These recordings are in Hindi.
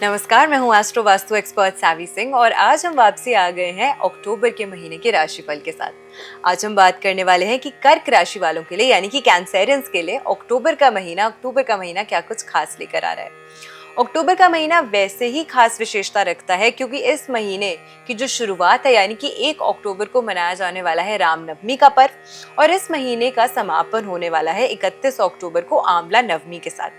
नमस्कार, मैं हूँ एस्ट्रो वास्तु एक्सपर्ट सावी सिंह और आज हम वापसी आ गए हैं अक्टूबर के महीने के राशिफल के साथ। आज हम बात करने वाले हैं कि कर्क राशि वालों के लिए यानी कि कैंसेरियंस के लिए अक्टूबर का महीना क्या कुछ खास लेकर आ रहा है। अक्टूबर का महीना वैसे ही खास विशेषता रखता है क्योंकि इस महीने की जो शुरुआत है यानी कि 1 अक्टूबर को मनाया जाने वाला है रामनवमी का पर्व और इस महीने का समापन होने वाला है 31 अक्टूबर को आंवला नवमी के साथ।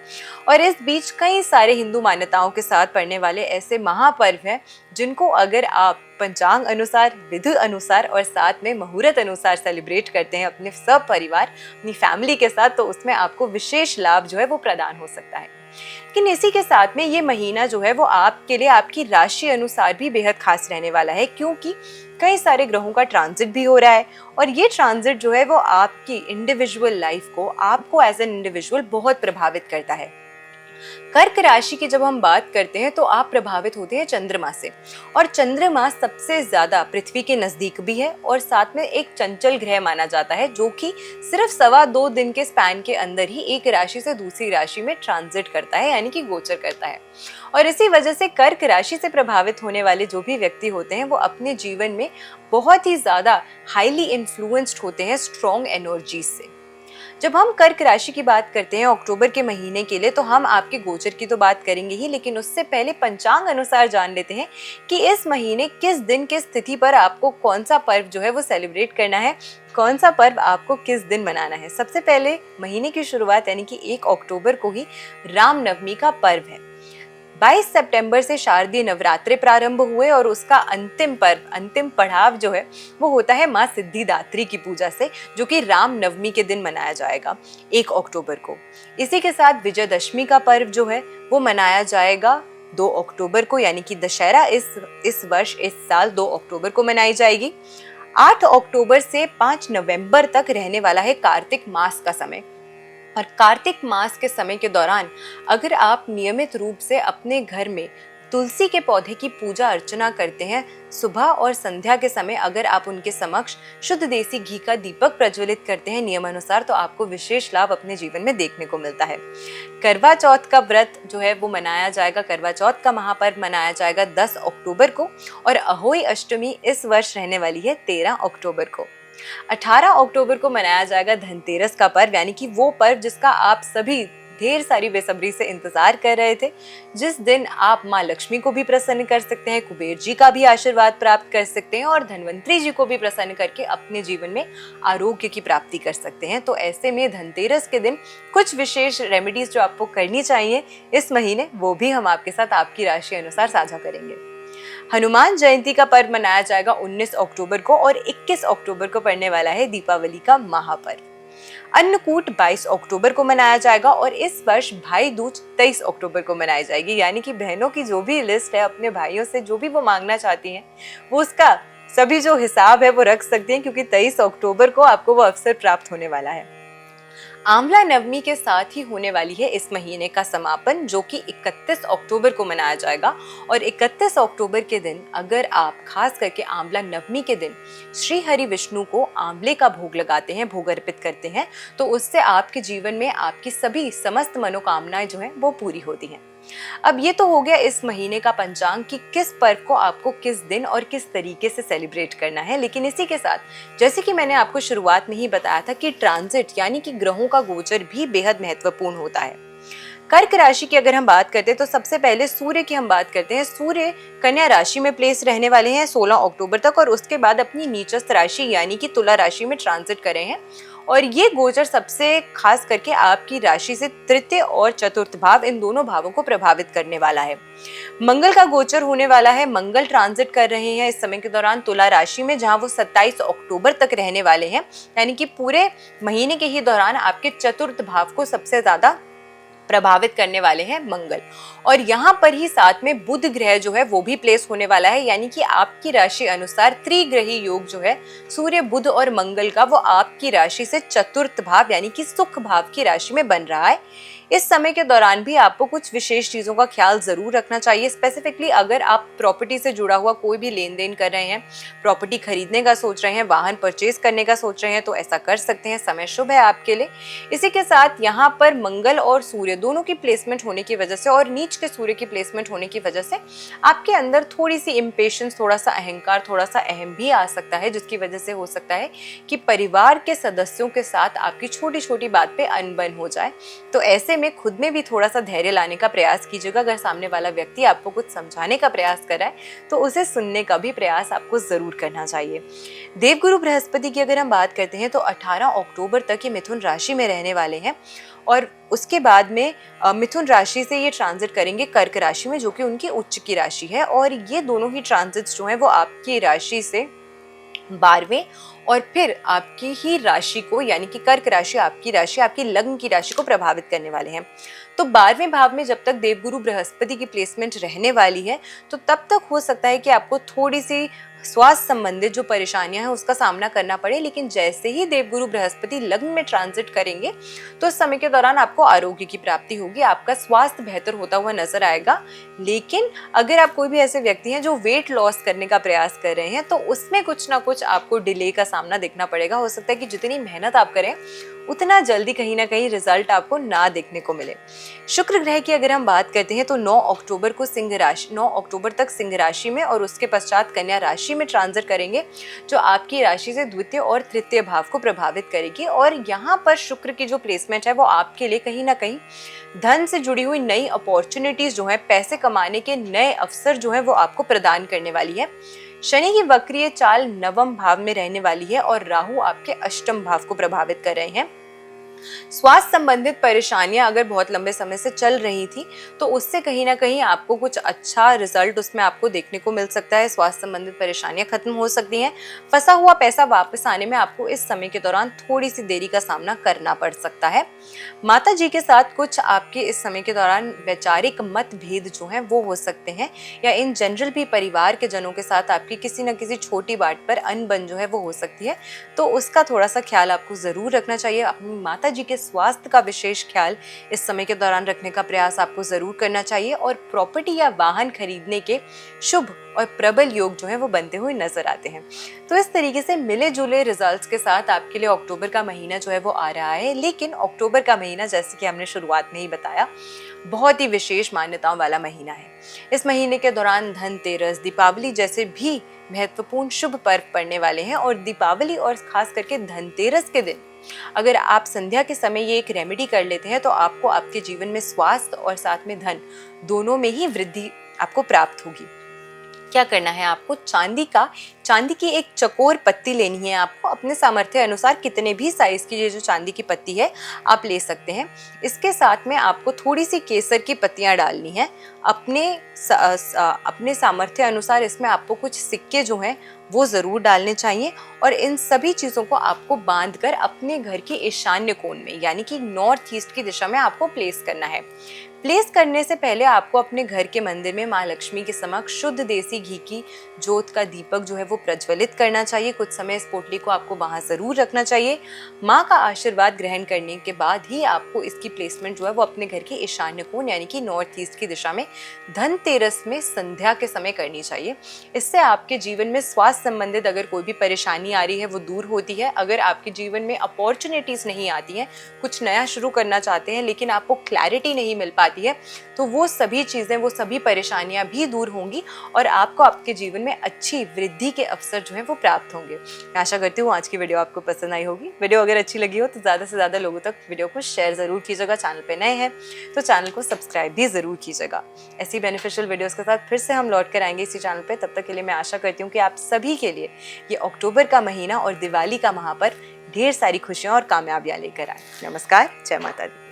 और इस बीच कई सारे हिंदू मान्यताओं के साथ पड़ने वाले ऐसे महापर्व हैं जिनको अगर आप पंचांग अनुसार, विधि अनुसार और साथ में मुहूर्त अनुसार सेलिब्रेट करते हैं अपने सब परिवार, अपनी फैमिली के साथ, तो उसमें आपको विशेष लाभ जो है वो प्रदान हो सकता है। लेकिन इसी के साथ में ये महीना जो है वो आपके लिए आपकी राशि अनुसार भी बेहद खास रहने वाला है क्योंकि कई सारे ग्रहों का ट्रांजिट भी हो रहा है और ये ट्रांजिट जो है वो आपकी इंडिविजुअल लाइफ को, आपको एज एन इंडिविजुअल बहुत प्रभावित करता है। कर्क राशि की जब हम बात करते हैं तो आप प्रभावित होते हैं चंद्रमा से और चंद्रमा सबसे ज्यादा पृथ्वी के नजदीक भी है और साथ में एक चंचल ग्रह माना जाता है जो कि सिर्फ 2.25 दिन के स्पैन के अंदर ही एक राशि से दूसरी राशि में ट्रांजिट करता है यानी कि गोचर करता है। और इसी वजह से कर्क राशि से प्रभावित होने वाले जो भी व्यक्ति होते हैं वो अपने जीवन में बहुत ही ज्यादा हाईली इन्फ्लुएंस्ड होते हैं स्ट्रॉन्ग एनर्जी से। जब हम कर्क राशि की बात करते हैं अक्टूबर के महीने के लिए तो हम आपके गोचर की तो बात करेंगे ही, लेकिन उससे पहले पंचांग अनुसार जान लेते हैं कि इस महीने किस दिन किस तिथि पर आपको कौन सा पर्व जो है वो सेलिब्रेट करना है, कौन सा पर्व आपको किस दिन मनाना है। सबसे पहले महीने की शुरुआत यानी कि 1 अक्टूबर को ही रामनवमी का पर्व है। 22 सितंबर से शारदीय नवरात्रे प्रारंभ हुए और उसका अंतिम पर्व, अंतिम पड़ाव जो है वो होता है माँ सिद्धिदात्री की पूजा से, जो कि राम नवमी के दिन मनाया जाएगा 1 अक्टूबर को। इसी के साथ विजयदशमी का पर्व जो है वो मनाया जाएगा 2 अक्टूबर को, यानी कि दशहरा इस वर्ष, इस साल 2 अक्टूबर को मनाई जाएगी। 8 अक्टूबर से 5 नवंबर तक रहने वाला है कार्तिक मास का समय और कार्तिक मास के समय के दौरान अगर आप नियमित रूप से अपने घर में तुलसी के पौधे की पूजा अर्चना करते हैं, सुबह और संध्या के समय अगर आप उनके समक्ष शुद्ध देसी घी का दीपक प्रज्वलित करते हैं नियमानुसार, तो आपको विशेष लाभ अपने जीवन में देखने को मिलता है। करवा चौथ का व्रत जो है वो मनाया जाएगा, करवा चौथ का महापर्व मनाया जाएगा 10 अक्टूबर को और अहोई अष्टमी इस वर्ष रहने वाली है 13 अक्टूबर को। 18 अक्टूबर को मनाया जाएगा धनतेरस का पर्व, यानी कि वो पर्व जिसका आप सभी ढेर सारी बेसब्री से इंतजार कर रहे थे, जिस दिन आप माँ लक्ष्मी को भी प्रसन्न कर सकते हैं, कुबेर जी का भी आशीर्वाद प्राप्त कर सकते हैं और धनवंतरी जी को भी प्रसन्न करके अपने जीवन में आरोग्य की प्राप्ति कर सकते हैं। तो ऐसे में धनतेरस के दिन कुछ विशेष रेमेडीज जो आपको करनी चाहिए इस महीने, वो भी हम आपके साथ आपकी राशि अनुसार साझा करेंगे। हनुमान जयंती का पर्व मनाया जाएगा 19 अक्टूबर को और 21 अक्टूबर को पड़ने वाला है दीपावली का महापर्व। अन्नकूट 22 अक्टूबर को मनाया जाएगा और इस वर्ष भाई दूज 23 अक्टूबर को मनाई जाएगी, यानी कि बहनों की जो भी लिस्ट है अपने भाइयों से जो भी वो मांगना चाहती हैं वो उसका सभी जो हिसाब है वो रख सकती हैं क्योंकि 23 अक्टूबर को आपको वो अवसर प्राप्त होने वाला है। आंवला नवमी के साथ ही होने वाली है इस महीने का समापन, जो कि 31 अक्टूबर को मनाया जाएगा और 31 अक्टूबर के दिन अगर आप खास करके आंवला नवमी के दिन श्री हरि विष्णु को आंवले का भोग लगाते हैं, भोग अर्पित करते हैं, तो उससे आपके जीवन में आपकी सभी समस्त मनोकामनाएं जो हैं वो पूरी होती हैं। अब ये तो हो गया इस महीने का पंचांग कि किस पर्व को आपको किस दिन और किस तरीके से सेलिब्रेट करना है। लेकिन इसी के साथ जैसे कि मैंने आपको शुरुआत में ही बताया था कि ट्रांजिट यानी कि ग्रहों का गोचर भी बेहद महत्वपूर्ण होता है। कर्क राशि की अगर हम बात करते हैं तो सबसे पहले सूर्य की हम बात करते हैं। सूर्य कन्या राशि में प्लेस रहने वाले हैं 16 अक्टूबर तक और उसके बाद अपनी नीचस्थ राशि यानी कि तुला राशि में ट्रांजिट कर रहे हैं और ये गोचर सबसे खास करके आपकी राशि से तृतीय और चतुर्थ भाव, इन दोनों भावों को प्रभावित करने वाला है। मंगल का गोचर होने वाला है, मंगल ट्रांजिट कर रहे हैं इस समय के दौरान तुला राशि में, जहां वो 27 अक्टूबर तक रहने वाले हैं, यानी कि पूरे महीने के ही दौरान आपके चतुर्थ भाव को सबसे ज्यादा प्रभावित करने वाले हैं मंगल। और यहाँ पर ही साथ में बुध ग्रह जो है वो भी प्लेस होने वाला है, यानी कि आपकी राशि अनुसार त्रिग्रही योग जो है सूर्य, बुध और मंगल का, वो आपकी राशि से चतुर्थ भाव यानी कि सुख भाव की राशि में बन रहा है। इस समय के दौरान भी आपको कुछ विशेष चीज़ों का ख्याल ज़रूर रखना चाहिए। स्पेसिफिकली अगर आप प्रॉपर्टी से जुड़ा हुआ कोई भी लेन देन कर रहे हैं, प्रॉपर्टी खरीदने का सोच रहे हैं, वाहन परचेज करने का सोच रहे हैं, तो ऐसा कर सकते हैं। समय शुभ है आपके लिए। इसी के साथ यहाँ पर मंगल और सूर्य दोनों की प्लेसमेंट होने की वजह से और नीच के सूर्य की प्लेसमेंट होने की वजह से आपके अंदर थोड़ी सी इम्पेशंस, थोड़ा सा अहंकार, थोड़ा सा अहम भी आ सकता है, जिसकी वजह से हो सकता है कि परिवार के सदस्यों के साथ आपकी छोटी छोटी बात पे अनबन हो जाए। तो ऐसे में खुद में भी थोड़ा सा धैर्य लाने का प्रयास कीजिएगा। अगर सामने वाला व्यक्ति आपको कुछ समझाने का प्रयास कर रहा है तो उसे सुनने का भी प्रयास आपको जरूर करना चाहिए। देवगुरु बृहस्पति की अगर हम बात करते हैं तो 18 अक्टूबर तक ये मिथुन राशि में रहने वाले हैं और उसके बाद में मिथुन राशि से ये ट्रांजिट करेंगे कर्क राशि में, जो कि उनकी उच्च की राशि है। और ये दोनों ही ट्रांजिट्स जो हैं वो आपकी राशि से 12वें और फिर आपकी ही राशि को, यानी कि कर्क राशि आपकी राशि, आपकी लग्न की राशि को प्रभावित करने वाले हैं। तो 12वें भाव में जब तक देवगुरु बृहस्पति की प्लेसमेंट रहने वाली है तो तब तक हो सकता है कि आपको थोड़ी सी स्वास्थ्य संबंधित जो परेशानियां हैं उसका सामना करना पड़े। लेकिन जैसे ही देवगुरु बृहस्पति लग्न में ट्रांजिट करेंगे तो इस समय के दौरान आपको आरोग्य की प्राप्ति होगी, आपका स्वास्थ्य बेहतर होता हुआ नजर आएगा। लेकिन अगर आप कोई भी ऐसे व्यक्ति हैं जो वेट लॉस करने का प्रयास कर रहे हैं तो उसमें कुछ ना कुछ आपको डिले का सामना देखना पड़ेगा। हो सकता है कि जितनी मेहनत आप करें उतना जल्दी कहीं ना कहीं रिजल्ट आपको ना देखने को मिले। शुक्र ग्रह की अगर हम बात करते हैं तो 9 अक्टूबर को 9 अक्टूबर तक सिंह राशि में और उसके पश्चात कन्या राशि में ट्रांजिट करेंगे, जो आपकी राशि से द्वितीय और तृतीय भाव को प्रभावित करेगी। और यहाँ पर शुक्र की जो प्लेसमेंट है वो आपके लिए कहीं ना कहीं धन से जुड़ी हुई नई अपॉर्चुनिटीज जो है, पैसे कमाने के नए अवसर जो है वो आपको प्रदान करने वाली है। शनि की वक्रीय चाल नवम भाव में रहने वाली है और राहु आपके अष्टम भाव को प्रभावित कर रहे हैं। स्वास्थ्य संबंधित परेशानियां अगर बहुत लंबे समय से चल रही थी तो उससे कहीं ना कहीं आपको कुछ अच्छा रिजल्ट उसमें आपको देखने को मिल सकता है। स्वास्थ्य संबंधित परेशानियां खत्म हो सकती हैं। फंसा हुआ पैसा वापस आने में आपको इस समय के दौरान थोड़ी सी देरी का सामना करना पड़ सकता है। माता जी के साथ कुछ आपके इस समय के दौरान वैचारिक मतभेद जो हैं वो हो सकते हैं, या इन जनरल भी परिवार के जनों के साथ आपकी किसी न किसी छोटी बात पर अनबन जो है वो हो सकती है। तो उसका थोड़ा सा ख्याल आपको जरूर रखना चाहिए। अपनी माता जी के स्वास्थ्य का विशेष ख्याल इस समय के दौरान रखने का प्रयास आपको जरूर करना चाहिए। और प्रॉपर्टी या वाहन खरीदने के शुभ और प्रबल योग जो है वो बनते हुए नजर आते हैं। तो इस तरीके से मिले जुले रिजल्ट्स के साथ आपके लिए अक्टूबर का महीना जो है वो आ रहा है। लेकिन अक्टूबर का महीना, जैसे कि हमने शुरुआत में ही बताया, बहुत ही विशेष मान्यताओं वाला महीना है। इस महीने के दौरान धनतेरस, दीपावली जैसे भी महत्वपूर्ण शुभ पर्व पड़ने वाले हैं। और दीपावली और खास करके धनतेरस के दिन अगर आप संध्या के समय ये एक रेमेडी कर लेते हैं तो आपको आपके जीवन में स्वास्थ्य और साथ में धन दोनों में ही वृद्धि आपको प्राप्त होगी। क्या करना है आपको, चांदी की एक चकोर पत्ती लेनी है। आपको अपने सामर्थ्य अनुसार कितने भी साइज की ये जो चांदी की पत्ती है आप ले सकते हैं। इसके साथ में आपको थोड़ी सी केसर की पत्तियां डालनी है। अपने सामर्थ्य अनुसार इसमें आपको कुछ सिक्के जो हैं वो जरूर डालने चाहिए। और इन सभी चीजों को आपको बांधकर अपने घर के ईशान्य कोण में, यानी कि नॉर्थ ईस्ट की दिशा में आपको प्लेस करना है। प्लेस करने से पहले आपको अपने घर के मंदिर में माँ लक्ष्मी के समक्ष शुद्ध देसी घी की जोत का दीपक जो है वो प्रज्वलित करना चाहिए। कुछ समय इस पोटली को आपको वहां जरूर रखना चाहिए। माँ का आशीर्वाद ग्रहण करने के बाद ही आपको इसकी प्लेसमेंट जो है वो अपने घर के ईशान्य कोण यानी कि नॉर्थ ईस्ट की दिशा में धनतेरस में संध्या के समय करनी चाहिए। इससे आपके जीवन में स्वास्थ्य संबंधित अगर कोई भी परेशानी आ रही है वो दूर होती है। अगर आपके जीवन में अपॉर्चुनिटीज नहीं आती हैं, कुछ नया शुरू करना चाहते हैं लेकिन आपको क्लैरिटी नहीं मिल पाती है, तो वो सभी चीजें, वो सभी परेशानियां भी दूर होंगी और आपको आपके जीवन में अच्छी वृद्धि के अवसर जो है वो प्राप्त होंगे। मैं आशा करती हूँ आज की वीडियो आपको पसंद आई होगी। वीडियो अगर अच्छी लगी हो तो ज्यादा से ज्यादा लोगों तक वीडियो को शेयर जरूर कीजिएगा। चैनल पे नए हैं तो चैनल को सब्सक्राइब भी जरूर कीजिएगा। ऐसी बेनिफिशियल वीडियोस के साथ फिर से हम लौट कर आएंगे इसी चैनल पे। तब तक के लिए मैं आशा करती हूँ कि आप सभी के लिए ये अक्टूबर का महीना और दिवाली का महापर्व ढेर सारी खुशियां और कामयाबियां लेकर आए। नमस्कार, जय माता दी।